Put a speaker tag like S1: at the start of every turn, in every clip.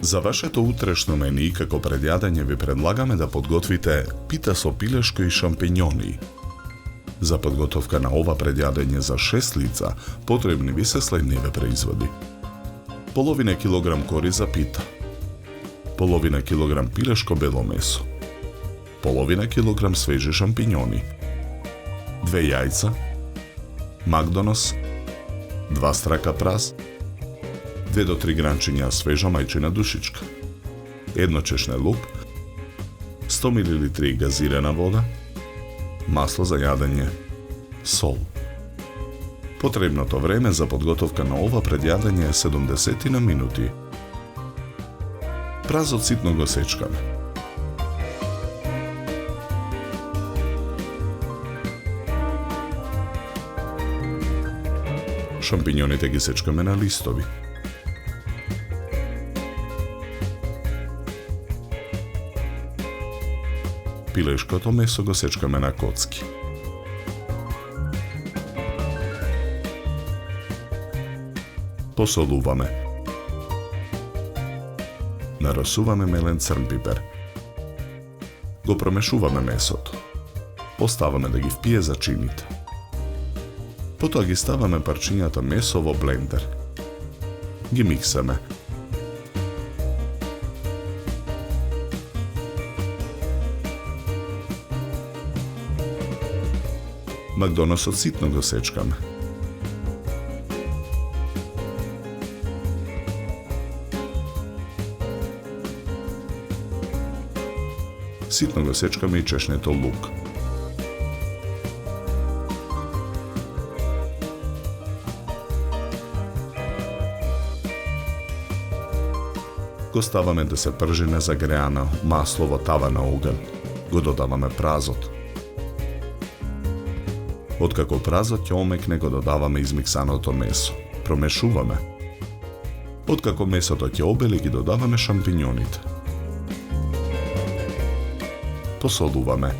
S1: За вашето утрешно мени, како предјадење ви предлагаме да подготвите пита со пилешко и шампиньони. За подготовка на ова предјадење за 6 лица потребни ви се следниве производи. Половина килограм кори за пита, половина килограм пилешко бело месо, половина килограм свежи шампиньони, 2 јајца, Макдонос, 2 страка праз, 2 до 3 гранчиња свежа мајчина душичка, 1 чешне лук, 100 мл газирана вода, масло за јадење, сол. Потребното време за подготовка на ова предјадење е 70 на минути. Празот ситно го сечкаме. Шампиньоните ги сечкаме на листови. Пилешкото месо го сечкаме на коцки. Посолуваме. Нарасуваме мелен црн пипер. Го промешуваме месото. Оставаме да ги впие зачините. Потоа ги ставаме парчињата месо во блендер. Ги миксаме. Макдоносот ситно го сечкаме. Ситно го сечкаме и чешнето лук. Го ставаме да се пржи незагреано масло во тава на оган. Го додаваме празот. Откако празот ќе омекне, го додаваме измиксаното месо. Промешуваме. Откако месото ќе обели, ги додаваме шампиньоните. Посолуваме.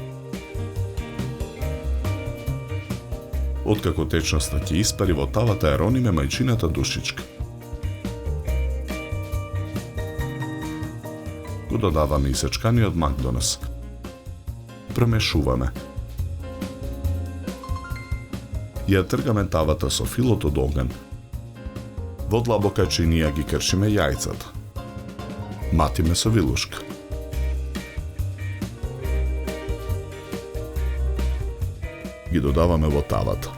S1: Откако течноста ќе испари, во тавата ја рониме мајчината душичка. Го додаваме исечканиот Макдонос. Промешуваме. Ја тргаме тавата со филот од оган. Во длабока чинија ги кршиме јајцата. Матиме со вилушка. Ги додаваме во тавата.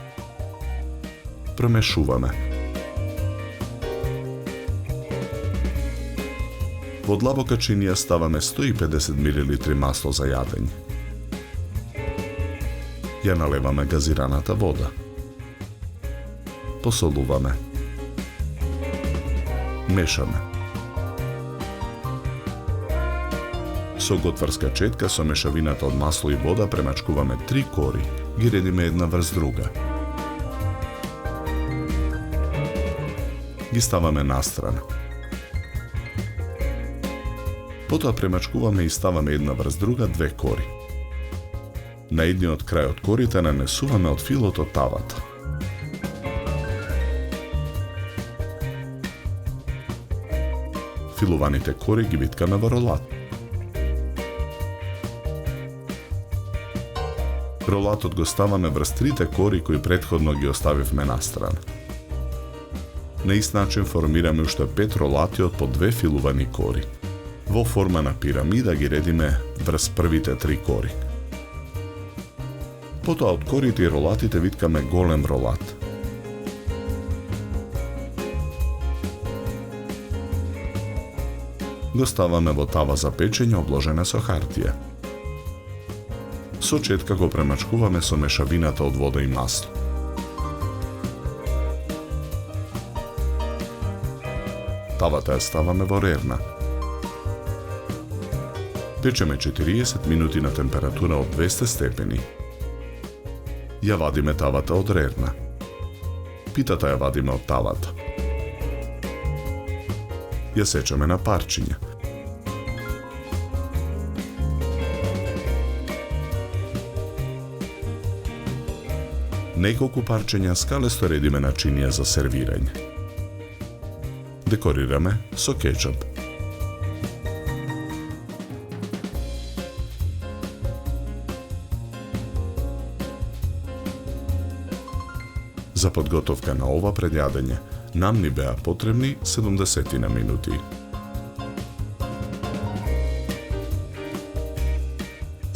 S1: Промешуваме. Во длабока чинија ставаме 150 мл масло за јадење. Ја налеваме газираната вода. Посолуваме. Мешаме. Со готварска четка со мешавината од масло и вода премачкуваме 3 кори. Ги редиме една врз друга. Ги ставаме настрана. Потоа премачкуваме и ставаме една врз друга 2 кори. На едниот крај од корите нанесуваме од филот од тавата. Филуваните кори ги виткаме во ролат. Ролатот го ставаме врз 3 кори кои претходно ги оставивме настрана. На ист начин формираме уште 5 ролати од по 2 филувани кори. Во форма на пирамида ги редиме врз првите 3 кори. Потоа од корите и ролатите виткаме голем ролат. Го ставаме во тава за печење обложена со хартија. Со четка го премачкуваме со мешавината од вода и масло. Тавата ја ставаме во рерна. Печеме 40 минути на температура од 200 степени. Ја вадиме тавата од рерна. Питата ја вадиме од тавата. Ја сечеме на парчиња. неколку парчења скалесто редиме начинија за сервирање. Декорираме со кетчуп. За подготовка на ова предјадење нам ни беа потребни 70 минути.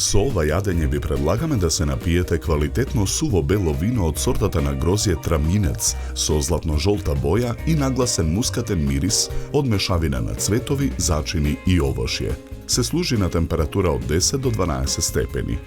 S1: Со ова јадење ви предлагаме да се напиете квалитетно суво бело вино од сортата на грозје Траминец со златно-жолта боја и нагласен мускатен мирис од мешавина на цветови, зачини и овошје. Се служи на температура од 10 до 12 степени.